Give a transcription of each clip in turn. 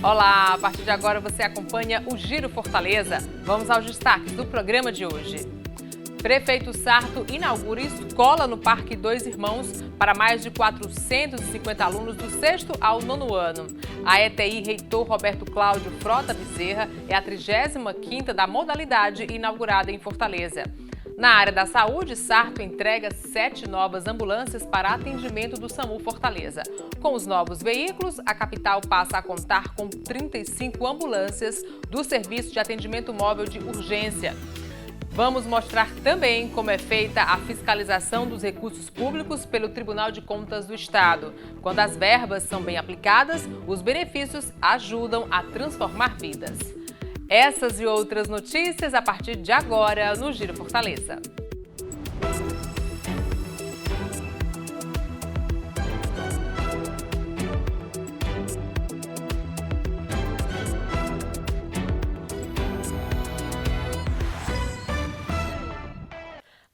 Olá, a partir de agora você acompanha o Giro Fortaleza. Vamos aos destaques do programa de hoje. Prefeito Sarto inaugura escola no Parque Dois Irmãos para mais de 450 alunos do 6º ao 9º ano. A ETI Reitor Roberto Cláudio Frota Bezerra é a 35ª da modalidade inaugurada em Fortaleza. Na área da saúde, Sarto entrega 7 novas ambulâncias para atendimento do SAMU Fortaleza. Com os novos veículos, a capital passa a contar com 35 ambulâncias do Serviço de Atendimento Móvel de Urgência. Vamos mostrar também como é feita a fiscalização dos recursos públicos pelo Tribunal de Contas do Estado. Quando as verbas são bem aplicadas, os benefícios ajudam a transformar vidas. Essas e outras notícias a partir de agora no Giro Fortaleza.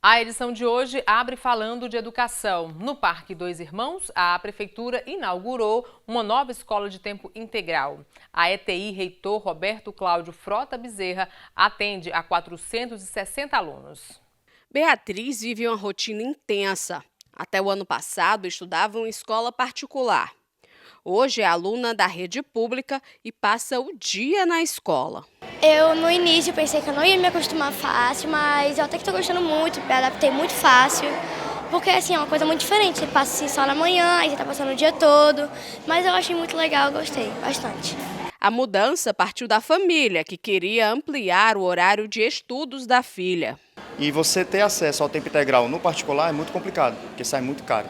A edição de hoje abre falando de educação. No Parque Dois Irmãos, a Prefeitura inaugurou uma nova escola de tempo integral. A ETI Reitor Roberto Cláudio Frota Bezerra atende a 460 alunos. Beatriz vive uma rotina intensa. Até o ano passado, estudava em escola particular. Hoje é aluna da rede pública e passa o dia na escola. Eu, no início, pensei que eu não ia me acostumar fácil, mas eu até que estou gostando muito, me adaptei muito fácil. Porque, assim, é uma coisa muito diferente. Você passa assim, só na manhã, aí você está passando o dia todo. Mas eu achei muito legal, eu gostei bastante. A mudança partiu da família, que queria ampliar o horário de estudos da filha. E você ter acesso ao tempo integral no particular é muito complicado, porque sai muito caro.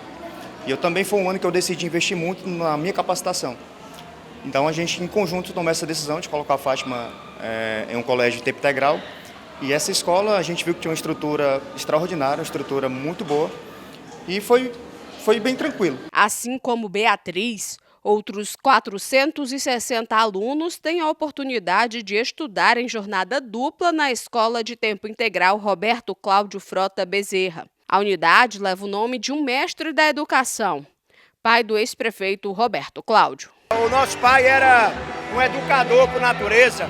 E eu também foi um ano que eu decidi investir muito na minha capacitação. Então a gente, em conjunto, tomou essa decisão de colocar a Fátima em um colégio de tempo integral. E essa escola, a gente viu que tinha uma estrutura extraordinária, uma estrutura muito boa. E foi bem tranquilo. Assim como Beatriz, outros 460 alunos têm a oportunidade de estudar em jornada dupla na Escola de Tempo Integral Roberto Cláudio Frota Bezerra. A unidade leva o nome de um mestre da educação, pai do ex-prefeito Roberto Cláudio. O nosso pai era um educador por natureza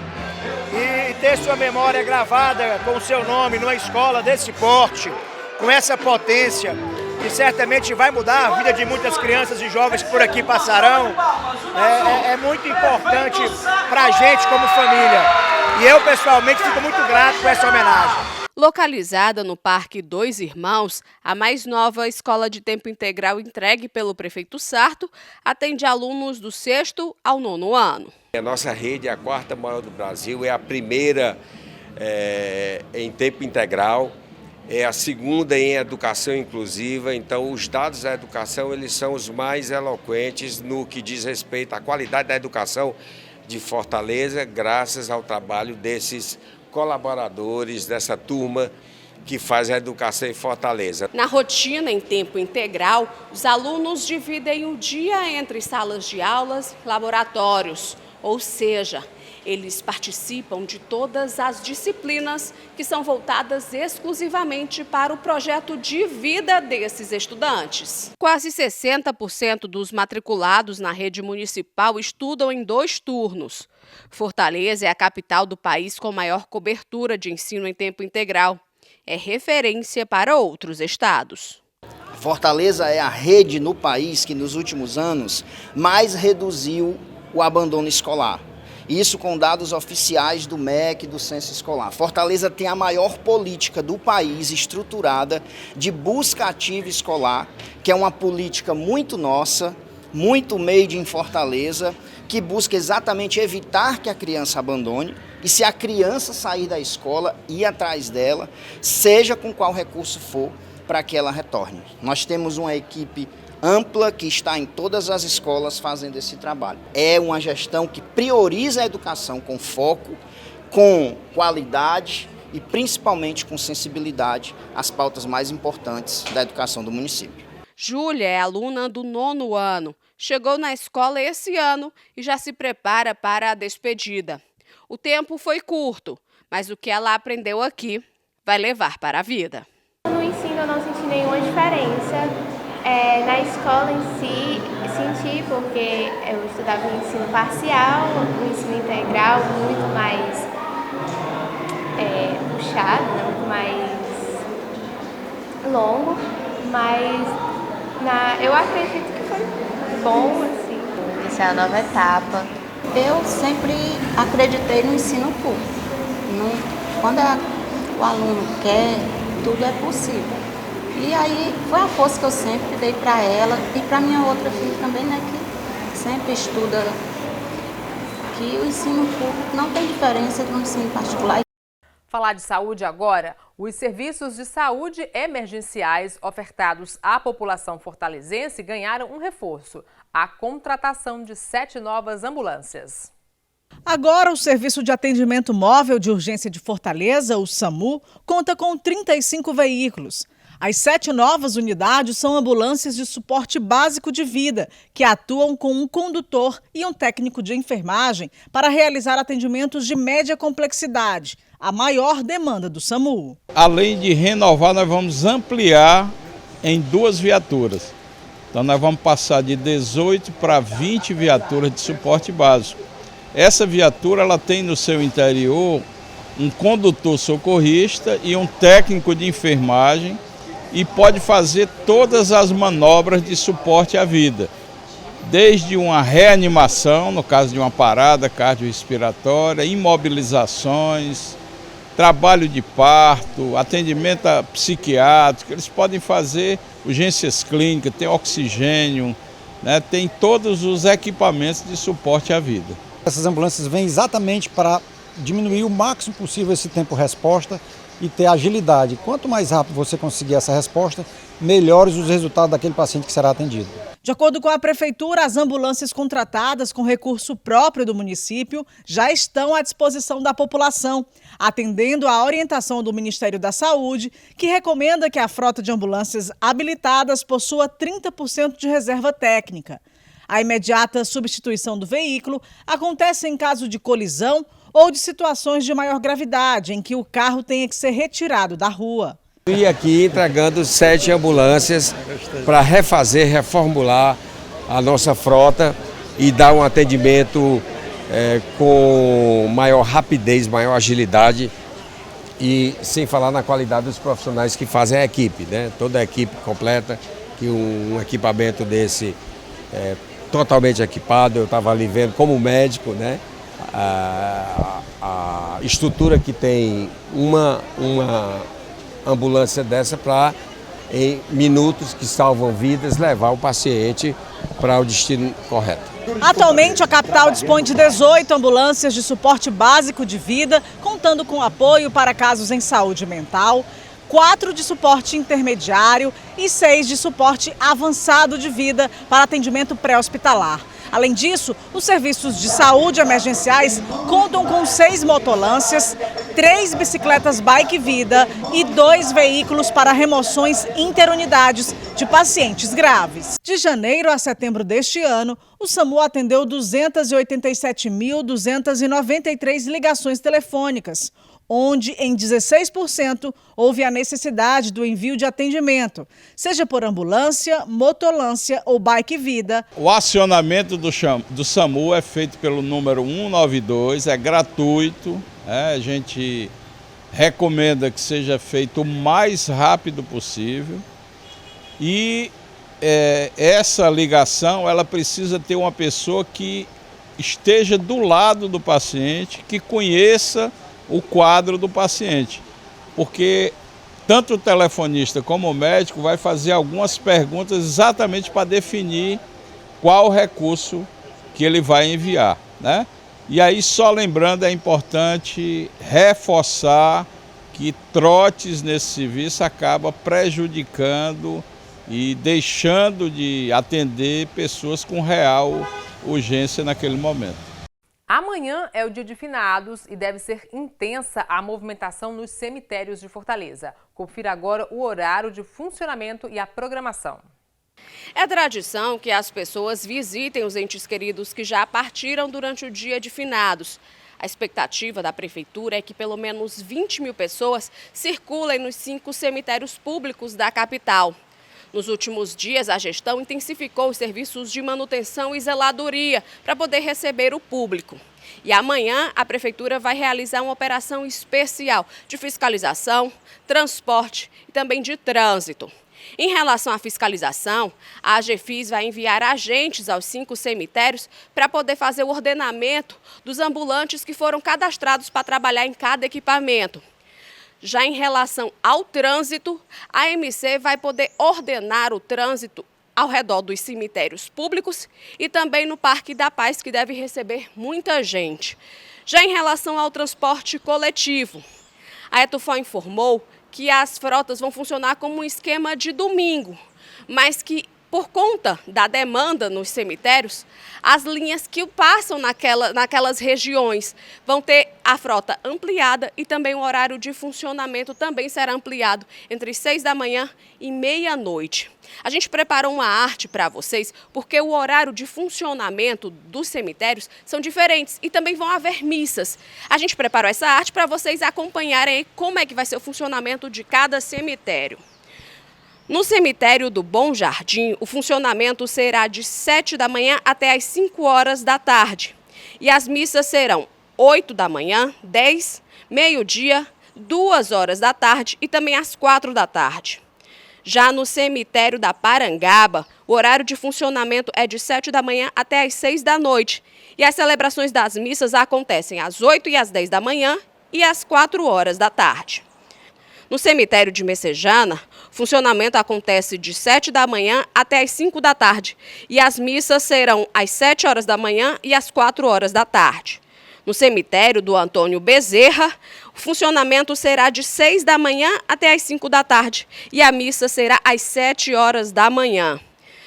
e ter sua memória gravada com o seu nome numa escola desse porte, com essa potência, que certamente vai mudar a vida de muitas crianças e jovens que por aqui passarão, é muito importante para a gente como família. E eu, pessoalmente, fico muito grato por essa homenagem. Localizada no Parque Dois Irmãos, a mais nova escola de tempo integral entregue pelo prefeito Sarto atende alunos do 6º ao 9º ano. A nossa rede é a 4ª maior do Brasil, é a primeira em tempo integral, é a 2ª em educação inclusiva. Então, os dados da educação eles são os mais eloquentes no que diz respeito à qualidade da educação de Fortaleza, graças ao trabalho desses colaboradores dessa turma que faz a educação em Fortaleza. Na rotina em tempo integral, os alunos dividem o dia entre salas de aulas e laboratórios, ou seja, eles participam de todas as disciplinas que são voltadas exclusivamente para o projeto de vida desses estudantes. Quase 60% dos matriculados na rede municipal estudam em 2 turnos. Fortaleza é a capital do país com maior cobertura de ensino em tempo integral. É referência para outros estados. Fortaleza é a rede no país que nos últimos anos mais reduziu o abandono escolar. Isso com dados oficiais do MEC e do Censo Escolar. Fortaleza tem a maior política do país estruturada de busca ativa escolar, que é uma política muito nossa, muito made em Fortaleza, que busca exatamente evitar que a criança abandone e, se a criança sair da escola, ir atrás dela, seja com qual recurso for, para que ela retorne. Nós temos uma equipe ampla que está em todas as escolas fazendo esse trabalho. É uma gestão que prioriza a educação com foco, com qualidade e principalmente com sensibilidade às pautas mais importantes da educação do município. Júlia é aluna do 9º ano. Chegou na escola esse ano e já se prepara para a despedida. O tempo foi curto, mas o que ela aprendeu aqui vai levar para a vida. No ensino eu não senti nenhuma diferença. Na escola em si, senti porque eu estudava em ensino parcial, o ensino integral muito mais puxado, né, muito mais longo, mas eu acredito que foi bom, assim. Essa é a nova etapa. Eu sempre acreditei no ensino público. Quando o aluno quer, tudo é possível. E aí foi a força que eu sempre dei para ela e para minha outra filha também, né, que sempre estuda, que o ensino público não tem diferença do ensino particular. Falar de saúde agora, os serviços de saúde emergenciais ofertados à população fortalezense ganharam um reforço: a contratação de 7 novas ambulâncias. Agora, o Serviço de Atendimento Móvel de Urgência de Fortaleza, o SAMU, conta com 35 veículos. As 7 novas unidades são ambulâncias de suporte básico de vida, que atuam com um condutor e um técnico de enfermagem para realizar atendimentos de média complexidade, a maior demanda do SAMU. Além de renovar, nós vamos ampliar em 2 viaturas. Então nós vamos passar de 18 para 20 viaturas de suporte básico. Essa viatura ela tem no seu interior um condutor socorrista e um técnico de enfermagem e pode fazer todas as manobras de suporte à vida, desde uma reanimação, no caso de uma parada cardiorrespiratória, imobilizações, trabalho de parto, atendimento psiquiátrico, eles podem fazer urgências clínicas, tem oxigênio, né, tem todos os equipamentos de suporte à vida. Essas ambulâncias vêm exatamente para diminuir o máximo possível esse tempo-resposta e ter agilidade. Quanto mais rápido você conseguir essa resposta, melhores os resultados daquele paciente que será atendido. De acordo com a Prefeitura, as ambulâncias contratadas com recurso próprio do município já estão à disposição da população, atendendo à orientação do Ministério da Saúde, que recomenda que a frota de ambulâncias habilitadas possua 30% de reserva técnica. A imediata substituição do veículo acontece em caso de colisão ou de situações de maior gravidade, em que o carro tenha que ser retirado da rua. E aqui entregando 7 ambulâncias para refazer, reformular a nossa frota e dar um atendimento com maior rapidez, maior agilidade e sem falar na qualidade dos profissionais que fazem a equipe, né? Toda a equipe completa, que um equipamento desse totalmente equipado, eu estava ali vendo como médico, né? A estrutura que tem uma ambulância dessa para, em minutos que salvam vidas, levar o paciente para o destino correto. Atualmente, a capital dispõe de 18 ambulâncias de suporte básico de vida, contando com apoio para casos em saúde mental, 4 de suporte intermediário e 6 de suporte avançado de vida para atendimento pré-hospitalar. Além disso, os serviços de saúde emergenciais contam com 6 motolâncias, 3 bicicletas Bike Vida e 2 veículos para remoções interunidades de pacientes graves. De janeiro a setembro deste ano, o SAMU atendeu 287.293 ligações telefônicas, onde em 16% houve a necessidade do envio de atendimento, seja por ambulância, motolância ou Bike Vida. O acionamento do SAMU é feito pelo número 192, é gratuito, a gente recomenda que seja feito o mais rápido possível e essa ligação ela precisa ter uma pessoa que esteja do lado do paciente, que conheça o quadro do paciente, porque tanto o telefonista como o médico vai fazer algumas perguntas exatamente para definir qual recurso que ele vai enviar, né? E aí, só lembrando, é importante reforçar que trotes nesse serviço acaba prejudicando e deixando de atender pessoas com real urgência naquele momento. Amanhã é o dia de finados e deve ser intensa a movimentação nos cemitérios de Fortaleza. Confira agora o horário de funcionamento e a programação. É tradição que as pessoas visitem os entes queridos que já partiram durante o dia de finados. A expectativa da Prefeitura é que pelo menos 20 mil pessoas circulem nos 5 cemitérios públicos da capital. Nos últimos dias, a gestão intensificou os serviços de manutenção e zeladoria para poder receber o público. E amanhã a Prefeitura vai realizar uma operação especial de fiscalização, transporte e também de trânsito. Em relação à fiscalização, a AGFIS vai enviar agentes aos 5 cemitérios para poder fazer o ordenamento dos ambulantes que foram cadastrados para trabalhar em cada equipamento. Já em relação ao trânsito, a MC vai poder ordenar o trânsito ao redor dos cemitérios públicos e também no Parque da Paz, que deve receber muita gente. Já em relação ao transporte coletivo, a Etufal informou que as frotas vão funcionar como um esquema de domingo, mas que por conta da demanda nos cemitérios, as linhas que passam naquelas regiões vão ter a frota ampliada e também o horário de funcionamento também será ampliado entre 6 da manhã e meia-noite. A gente preparou uma arte para vocês porque o horário de funcionamento dos cemitérios são diferentes e também vão haver missas. A gente preparou essa arte para vocês acompanharem como é que vai ser o funcionamento de cada cemitério. No cemitério do Bom Jardim, o funcionamento será de 7 da manhã até às 5 horas da tarde. E as missas serão 8 da manhã, 10, meio-dia, 2 horas da tarde e também às 4 da tarde. Já no cemitério da Parangaba, o horário de funcionamento é de 7 da manhã até às 6 da noite. E as celebrações das missas acontecem às 8 e às 10 da manhã e às 4 horas da tarde. No cemitério de Messejana, o funcionamento acontece de 7 da manhã até às 5 da tarde e as missas serão às 7 horas da manhã e às 4 horas da tarde. No cemitério do Antônio Bezerra, o funcionamento será de 6 da manhã até às 5 da tarde e a missa será às 7 horas da manhã.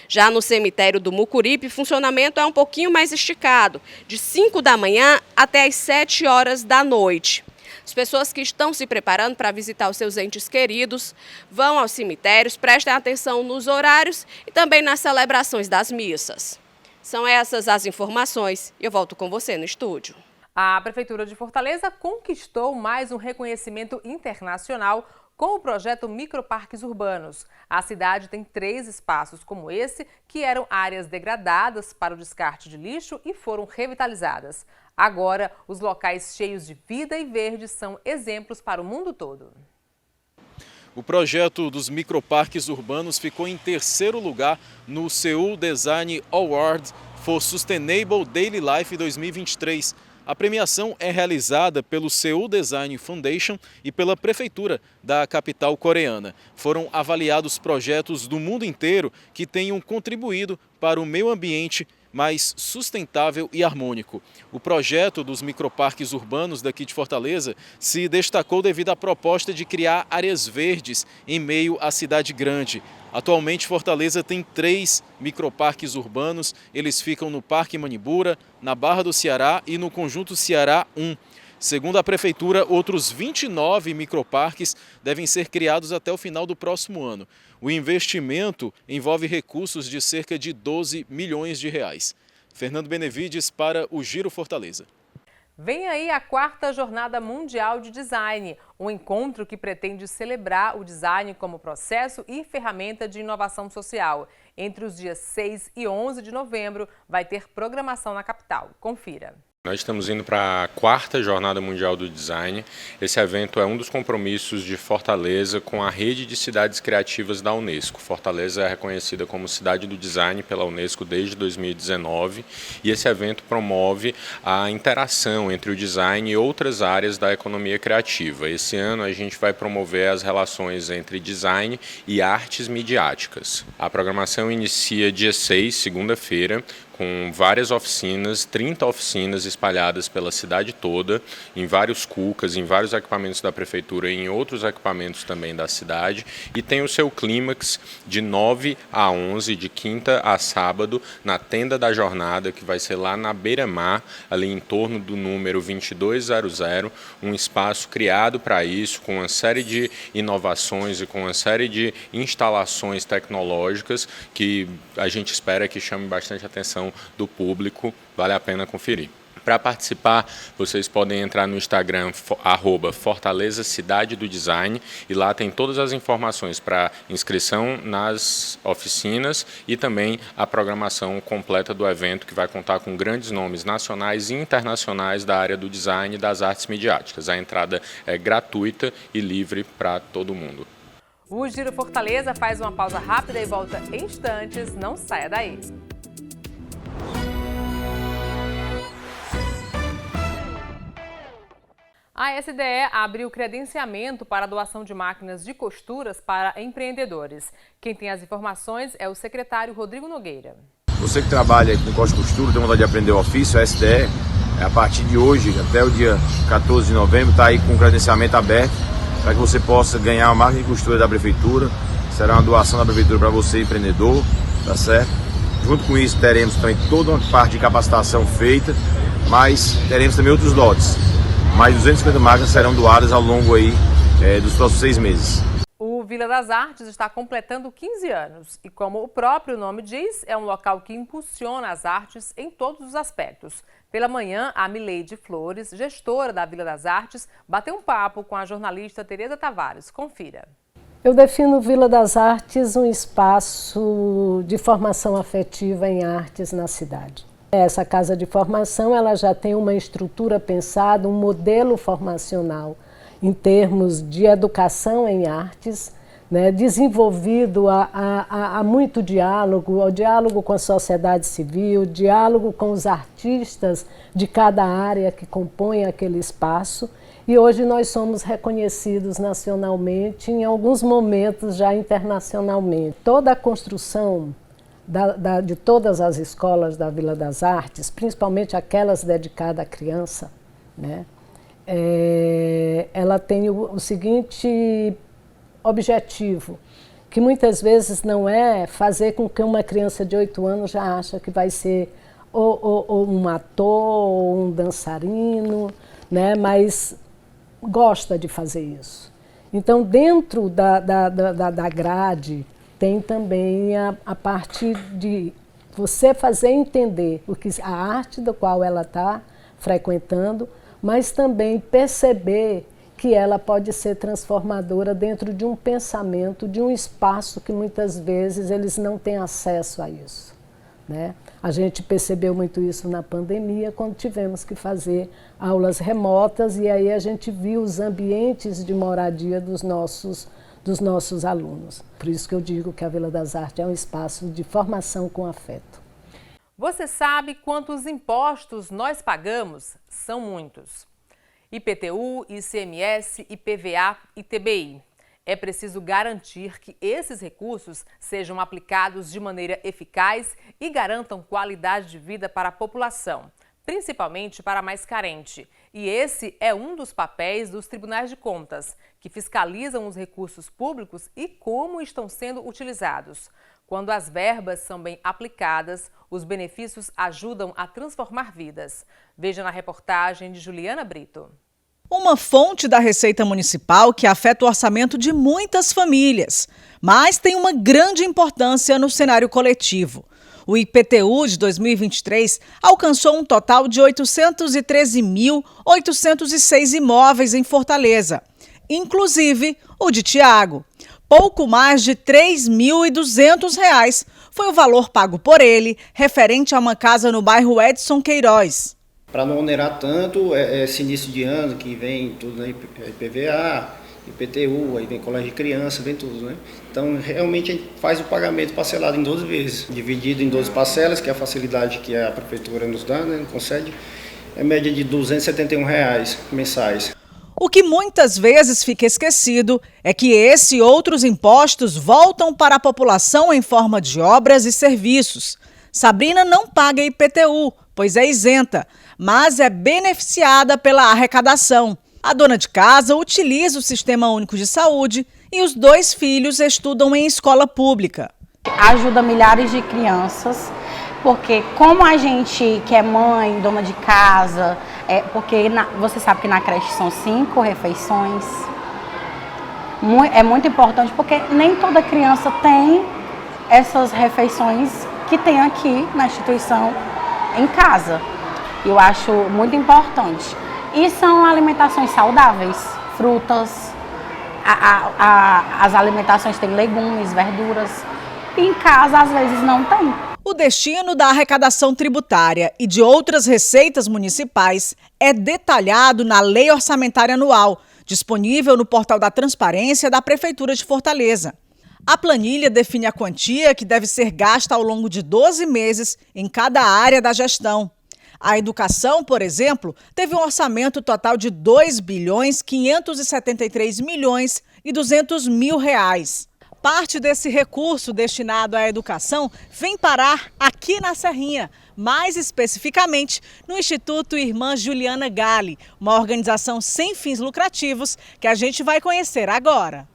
Já no cemitério do Mucuripe, o funcionamento é um pouquinho mais esticado, de 5 da manhã até às 7 horas da noite. As pessoas que estão se preparando para visitar os seus entes queridos vão aos cemitérios, prestem atenção nos horários e também nas celebrações das missas. São essas as informações e eu volto com você no estúdio. A Prefeitura de Fortaleza conquistou mais um reconhecimento internacional com o projeto Microparques Urbanos. A cidade tem 3 espaços como esse, que eram áreas degradadas para o descarte de lixo e foram revitalizadas. Agora, os locais cheios de vida e verde são exemplos para o mundo todo. O projeto dos microparques urbanos ficou em 3º lugar no Seoul Design Award for Sustainable Daily Life 2023. A premiação é realizada pelo Seoul Design Foundation e pela Prefeitura da capital coreana. Foram avaliados projetos do mundo inteiro que tenham contribuído para o meio ambiente mais sustentável e harmônico. O projeto dos microparques urbanos daqui de Fortaleza se destacou devido à proposta de criar áreas verdes em meio à cidade grande. Atualmente, Fortaleza tem 3 microparques urbanos. Eles ficam no Parque Manibura, na Barra do Ceará e no Conjunto Ceará 1. Segundo a Prefeitura, outros 29 microparques devem ser criados até o final do próximo ano. O investimento envolve recursos de cerca de 12 milhões de reais. Fernando Benevides para o Giro Fortaleza. Vem aí a 4ª Jornada Mundial de Design, um encontro que pretende celebrar o design como processo e ferramenta de inovação social. Entre os dias 6 e 11 de novembro vai ter programação na capital. Confira. Nós estamos indo para a 4ª Jornada Mundial do Design. Esse evento é um dos compromissos de Fortaleza com a rede de cidades criativas da Unesco. Fortaleza é reconhecida como cidade do design pela Unesco desde 2019 e esse evento promove a interação entre o design e outras áreas da economia criativa. Esse ano a gente vai promover as relações entre design e artes midiáticas. A programação inicia dia 6, segunda-feira, com várias oficinas, 30 oficinas espalhadas pela cidade toda, em vários cucas, em vários equipamentos da prefeitura e em outros equipamentos também da cidade, e tem o seu clímax de 9 a 11, de quinta a sábado, na Tenda da Jornada, que vai ser lá na Beira-Mar, ali em torno do número 2200, um espaço criado para isso, com uma série de inovações e com uma série de instalações tecnológicas que a gente espera que chame bastante atenção do público. Vale a pena conferir. Para participar, vocês podem entrar no Instagram @Fortaleza Cidade do Design e lá tem todas as informações para inscrição nas oficinas e também a programação completa do evento, que vai contar com grandes nomes nacionais e internacionais da área do design e das artes midiáticas. A entrada é gratuita e livre para todo mundo. O Giro Fortaleza faz uma pausa rápida e volta em instantes. Não saia daí. A SDE abriu credenciamento para a doação de máquinas de costuras para empreendedores. Quem tem as informações é o secretário Rodrigo Nogueira. Você que trabalha com corte e costura, tem vontade de aprender o ofício, a SDE, a partir de hoje, até o dia 14 de novembro, está aí com o credenciamento aberto para que você possa ganhar uma máquina de costura da Prefeitura. Será uma doação da Prefeitura para você, empreendedor, tá certo? Junto com isso, teremos também toda uma parte de capacitação feita, mas teremos também outros lotes. Mais 250 máquinas serão doadas ao longo aí, dos próximos 6 meses. O Vila das Artes está completando 15 anos e, como o próprio nome diz, é um local que impulsiona as artes em todos os aspectos. Pela manhã, a Mileide Flores, gestora da Vila das Artes, bateu um papo com a jornalista Tereza Tavares. Confira. Eu defino Vila das Artes um espaço de formação afetiva em artes na cidade. Essa casa de formação ela já tem uma estrutura pensada, um modelo formacional em termos de educação em artes, né, desenvolvido há muito diálogo, o diálogo com a sociedade civil, diálogo com os artistas de cada área que compõem aquele espaço. E hoje nós somos reconhecidos nacionalmente, em alguns momentos já internacionalmente. Toda a construção de todas as escolas da Vila das Artes, principalmente aquelas dedicadas à criança, né, ela tem o seguinte objetivo, que muitas vezes não é fazer com que uma criança de 8 anos já acha que vai ser ou um ator ou um dançarino, né, mas gosta de fazer isso. Então, dentro da grade, tem também a parte de você fazer entender a arte da qual ela está frequentando, mas também perceber que ela pode ser transformadora dentro de um pensamento, de um espaço que muitas vezes eles não têm acesso a isso, né? A gente percebeu muito isso na pandemia, quando tivemos que fazer aulas remotas e aí a gente viu os ambientes de moradia dos nossos alunos. Por isso que eu digo que a Vila das Artes é um espaço de formação com afeto. Você sabe quantos impostos nós pagamos? São muitos. IPTU, ICMS, IPVA e TBI. É preciso garantir que esses recursos sejam aplicados de maneira eficaz e garantam qualidade de vida para a população, principalmente para a mais carente. E esse é um dos papéis dos tribunais de contas, que fiscalizam os recursos públicos e como estão sendo utilizados. Quando as verbas são bem aplicadas, os benefícios ajudam a transformar vidas. Veja na reportagem de Juliana Brito. Uma fonte da Receita Municipal que afeta o orçamento de muitas famílias, mas tem uma grande importância no cenário coletivo. O IPTU de 2023 alcançou um total de 813.806 imóveis em Fortaleza, inclusive o de Tiago. Pouco mais de R$ 3.200 foi o valor pago por ele, referente a uma casa no bairro Edson Queiroz. Para não onerar tanto esse início de ano, que vem tudo, né, IPVA, IPTU, aí vem colégio de criança, vem tudo, né? Então, realmente, a gente faz o pagamento parcelado em 12 vezes, dividido em 12 parcelas, que é a facilidade que a prefeitura nos dá, né, concede, é média de R$ 271 mensais. O que muitas vezes fica esquecido é que esse e outros impostos voltam para a população em forma de obras e serviços. Sabrina não paga IPTU, pois é isenta, mas é beneficiada pela arrecadação. A dona de casa utiliza o Sistema Único de Saúde e os 2 filhos estudam em escola pública. Ajuda milhares de crianças, porque como a gente que é mãe, dona de casa, porque você sabe que na creche são 5 refeições, é muito importante porque nem toda criança tem essas refeições que tem aqui na instituição em casa. Eu acho muito importante. E são alimentações saudáveis, frutas, as alimentações têm legumes, verduras. Em casa, às vezes, não tem. O destino da arrecadação tributária e de outras receitas municipais é detalhado na Lei Orçamentária Anual, disponível no portal da Transparência da Prefeitura de Fortaleza. A planilha define a quantia que deve ser gasta ao longo de 12 meses em cada área da gestão. A educação, por exemplo, teve um orçamento total de R$ 2.573.200.000. Parte desse recurso destinado à educação vem parar aqui na Serrinha, mais especificamente no Instituto Irmã Juliana Galli, uma organização sem fins lucrativos que a gente vai conhecer agora.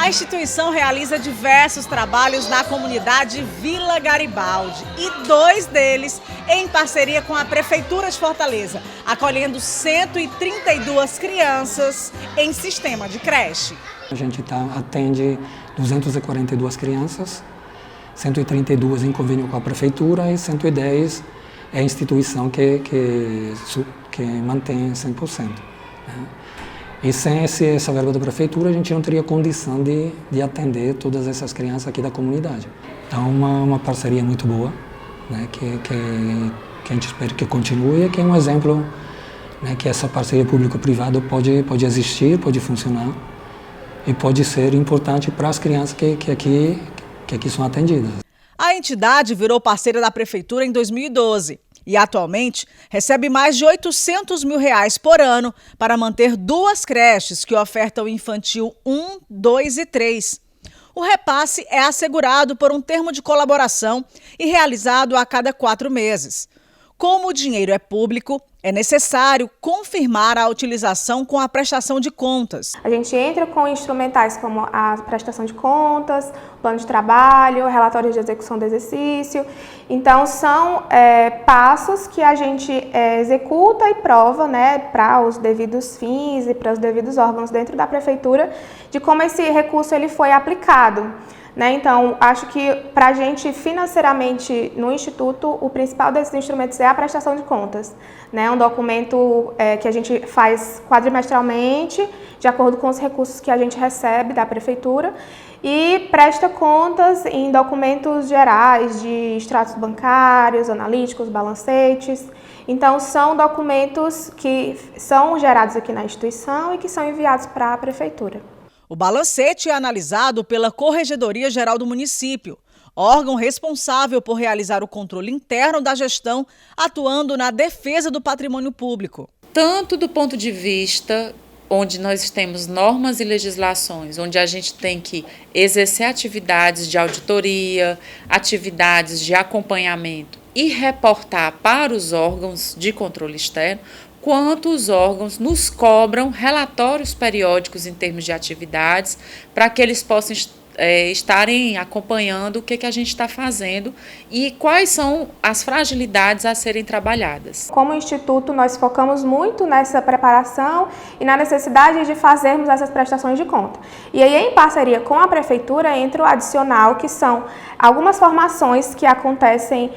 A instituição realiza diversos trabalhos na comunidade Vila Garibaldi e 2 deles em parceria com a Prefeitura de Fortaleza, acolhendo 132 crianças em sistema de creche. A gente atende 242 crianças, 132 em convênio com a Prefeitura e 110 é a instituição que mantém 100%. Né? E sem essa verba da Prefeitura, a gente não teria condição de atender todas essas crianças aqui da comunidade. Então, uma parceria muito boa, né, que a gente espera que continue, que é um exemplo, né, que essa parceria público-privada pode existir, pode funcionar e pode ser importante para as crianças que aqui são atendidas. A entidade virou parceira da Prefeitura em 2012. E atualmente recebe mais de R$ 800 mil por ano para manter 2 creches que ofertam infantil 1, 2 e 3. O repasse é assegurado por um termo de colaboração e realizado a cada 4 meses. Como o dinheiro é público, é necessário confirmar a utilização com a prestação de contas. A gente entra com instrumentais como a prestação de contas, plano de trabalho, relatório de execução do exercício. Então, são passos que a gente executa e prova, né, para os devidos fins e para os devidos órgãos dentro da Prefeitura de como esse recurso ele foi aplicado. Né? Então, acho que para a gente financeiramente no Instituto, o principal desses instrumentos é a prestação de contas. Né? Um documento que a gente faz quadrimestralmente, de acordo com os recursos que a gente recebe da Prefeitura, e presta contas em documentos gerais de extratos bancários, analíticos, balancetes. Então, são documentos que são gerados aqui na instituição e que são enviados para a Prefeitura. O balancete é analisado pela Corregedoria Geral do município, órgão responsável por realizar o controle interno da gestão, atuando na defesa do patrimônio público. Tanto do ponto de vista onde nós temos normas e legislações, onde a gente tem que exercer atividades de auditoria, atividades de acompanhamento e reportar para os órgãos de controle externo, quanto os órgãos nos cobram relatórios periódicos em termos de atividades, para que eles possam estarem acompanhando o que a gente está fazendo e quais são as fragilidades a serem trabalhadas. Como Instituto, nós focamos muito nessa preparação e na necessidade de fazermos essas prestações de conta. E aí, em parceria com a Prefeitura, entra o adicional, que são algumas formações que acontecem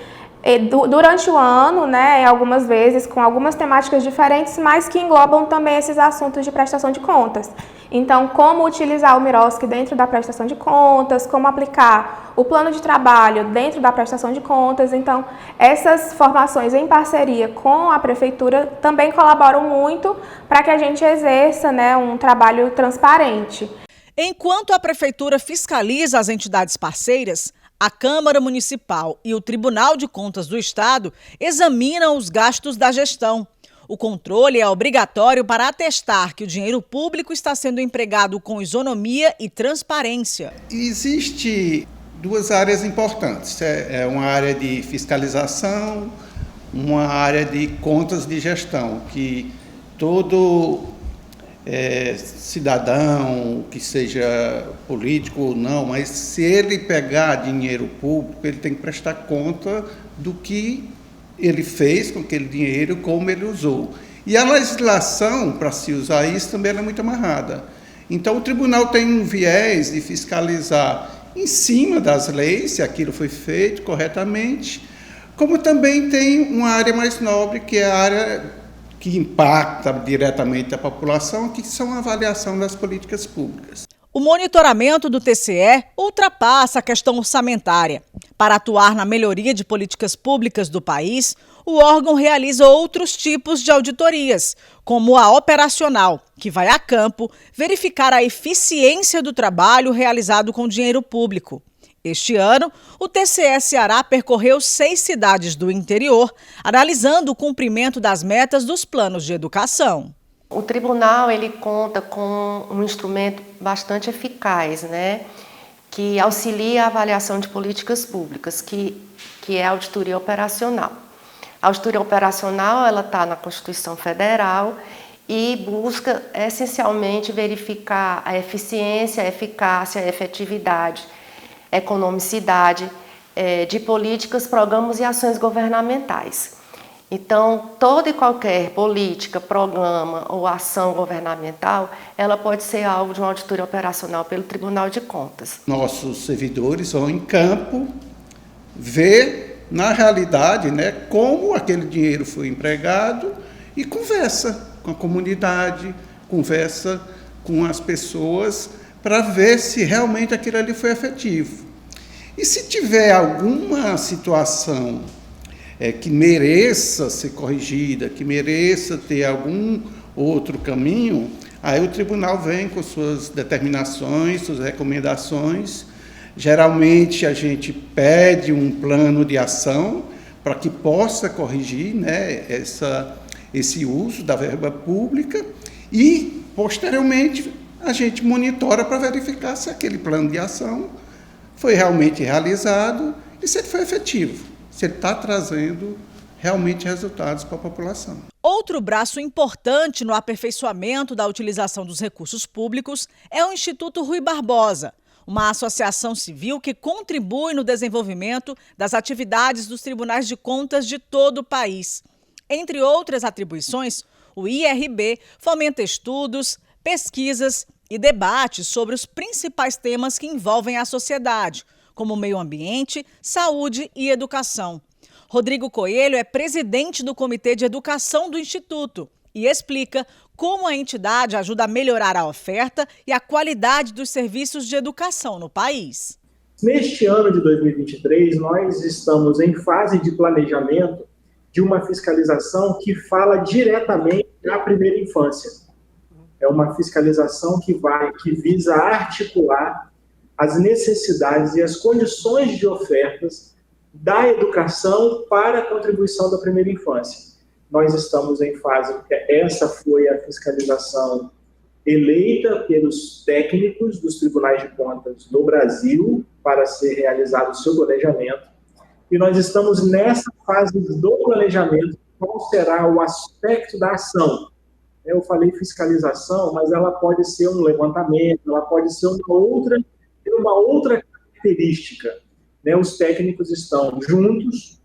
durante o ano, né, algumas vezes com algumas temáticas diferentes, mas que englobam também esses assuntos de prestação de contas. Então, como utilizar o Miroski dentro da prestação de contas, como aplicar o plano de trabalho dentro da prestação de contas. Então, essas formações em parceria com a Prefeitura também colaboram muito para que a gente exerça, né, um trabalho transparente. Enquanto a Prefeitura fiscaliza as entidades parceiras, a Câmara Municipal e o Tribunal de Contas do Estado examinam os gastos da gestão. O controle é obrigatório para atestar que o dinheiro público está sendo empregado com isonomia e transparência. Existe duas áreas importantes. É uma área de fiscalização, uma área de contas de gestão, que todo cidadão, que seja político ou não, mas se ele pegar dinheiro público, ele tem que prestar conta do que ele fez com aquele dinheiro, como ele usou. E a legislação, para se usar isso, também é muito amarrada. Então, o tribunal tem um viés de fiscalizar em cima das leis, se aquilo foi feito corretamente, como também tem uma área mais nobre, que é a área que impacta diretamente a população, que são a avaliação das políticas públicas. O monitoramento do TCE ultrapassa a questão orçamentária. Para atuar na melhoria de políticas públicas do país, o órgão realiza outros tipos de auditorias, como a operacional, que vai a campo verificar a eficiência do trabalho realizado com dinheiro público. Este ano, o TCE Ceará percorreu 6 cidades do interior, analisando o cumprimento das metas dos planos de educação. O tribunal ele conta com um instrumento bastante eficaz, que auxilia a avaliação de políticas públicas, que é a auditoria operacional. A auditoria operacional ela está na Constituição Federal e busca essencialmente verificar a eficiência, a eficácia, a efetividade, economicidade de políticas, programas e ações governamentais. Então, toda e qualquer política, programa ou ação governamental, ela pode ser alvo de uma auditoria operacional pelo Tribunal de Contas. Nossos servidores vão em campo ver, na realidade, como aquele dinheiro foi empregado e conversa com a comunidade, conversa com as pessoas para ver se realmente aquilo ali foi efetivo. E se tiver alguma situação que mereça ser corrigida, que mereça ter algum outro caminho, aí o tribunal vem com suas determinações, suas recomendações. Geralmente a gente pede um plano de ação para que possa corrigir esse uso da verba pública e, posteriormente, a gente monitora para verificar se aquele plano de ação foi realmente realizado e se ele foi efetivo, se ele está trazendo realmente resultados para a população. Outro braço importante no aperfeiçoamento da utilização dos recursos públicos é o Instituto Rui Barbosa, uma associação civil que contribui no desenvolvimento das atividades dos tribunais de contas de todo o país. Entre outras atribuições, o IRB fomenta estudos, pesquisas e debates sobre os principais temas que envolvem a sociedade, como meio ambiente, saúde e educação. Rodrigo Coelho é presidente do Comitê de Educação do Instituto e explica como a entidade ajuda a melhorar a oferta e a qualidade dos serviços de educação no país. Neste ano de 2023, nós estamos em fase de planejamento de uma fiscalização que fala diretamente da primeira infância. É uma fiscalização que visa articular as necessidades e as condições de ofertas da educação para a contribuição da primeira infância. Nós estamos em fase, porque essa foi a fiscalização eleita pelos técnicos dos tribunais de contas do Brasil para ser realizado o seu planejamento. E nós estamos nessa fase do planejamento, qual será o aspecto da ação. Eu falei fiscalização, mas ela pode ser um levantamento, ela pode ser uma outra característica. Os técnicos estão juntos,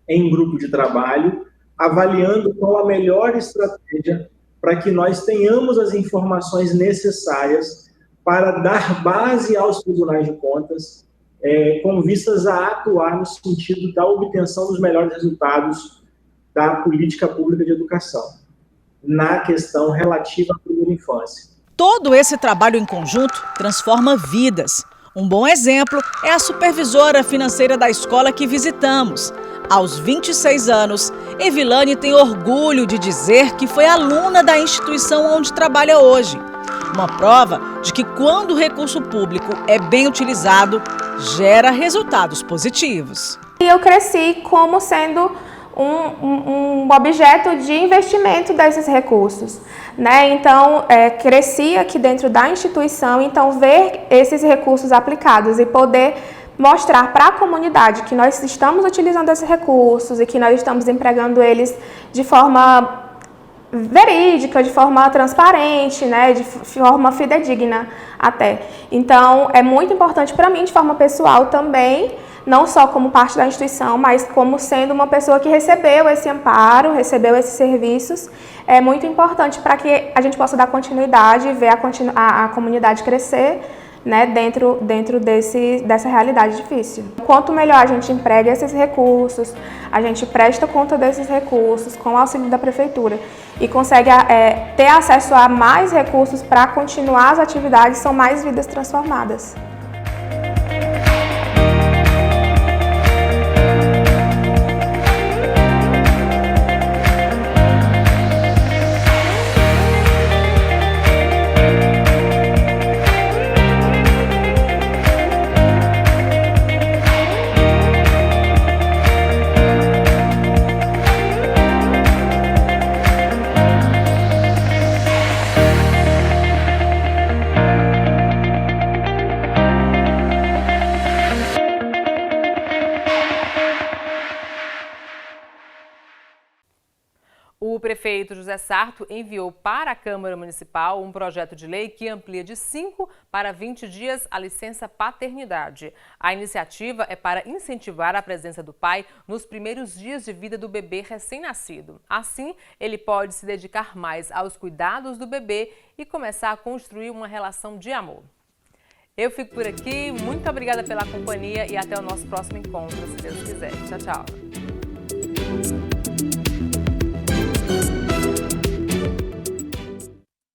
em grupo de trabalho, avaliando qual a melhor estratégia para que nós tenhamos as informações necessárias para dar base aos tribunais de contas, com vistas a atuar no sentido da obtenção dos melhores resultados da política pública de educação, na questão relativa à primeira infância. Todo esse trabalho em conjunto transforma vidas. Um bom exemplo é a supervisora financeira da escola que visitamos. Aos 26 anos, Evilane tem orgulho de dizer que foi aluna da instituição onde trabalha hoje. Uma prova de que quando o recurso público é bem utilizado, gera resultados positivos. Eu cresci como sendo um objeto de investimento desses recursos, Então, cresci aqui dentro da instituição, então ver esses recursos aplicados e poder mostrar para a comunidade que nós estamos utilizando esses recursos e que nós estamos empregando eles de forma verídica, de forma transparente, né, de forma fidedigna até. Então, é muito importante para mim, de forma pessoal também, não só como parte da instituição, mas como sendo uma pessoa que recebeu esse amparo, recebeu esses serviços, é muito importante para que a gente possa dar continuidade e ver a comunidade crescer, né, dentro dessa realidade difícil. Quanto melhor a gente emprega esses recursos, a gente presta conta desses recursos com o auxílio da prefeitura e consegue ter acesso a mais recursos para continuar as atividades, são mais vidas transformadas. O prefeito José Sarto enviou para a Câmara Municipal um projeto de lei que amplia de 5 para 20 dias a licença paternidade. A iniciativa é para incentivar a presença do pai nos primeiros dias de vida do bebê recém-nascido. Assim, ele pode se dedicar mais aos cuidados do bebê e começar a construir uma relação de amor. Eu fico por aqui, muito obrigada pela companhia e até o nosso próximo encontro, se Deus quiser. Tchau, tchau.